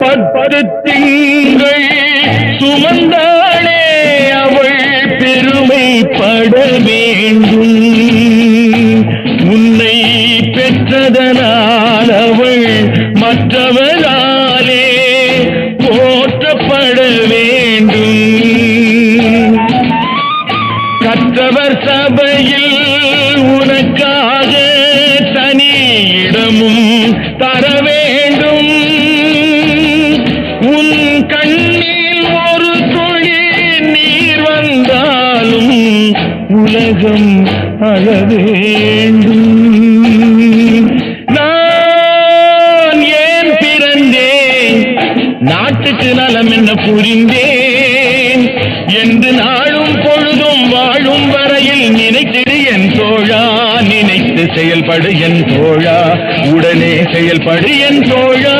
10 திங்கள் சுமந்தாளே அவள் பெருமைப்பட வேண்டும். உன்னை பெற்றதனால் அவள் மற்றவராலே போற்றப்பட வேண்டும். கற்றவர் சபையில் உனக்காக தனி இடமும் தர வேண்டும். உன் கண்ணில் ஒரு துளி நீர் வந்தாலும் உலகம் அழ வேண்டும். நான் ஏன் பிறந்தேன், நாட்டுக்கு நலம் என்ன புரிந்தேன் என்று நாளும் பொழுதும் வாழும் வரையில் நினைத்திடு என் தோழா. நினைத்து செயல்படு என் தோழா, உடனே செயல்படு என் தோழா.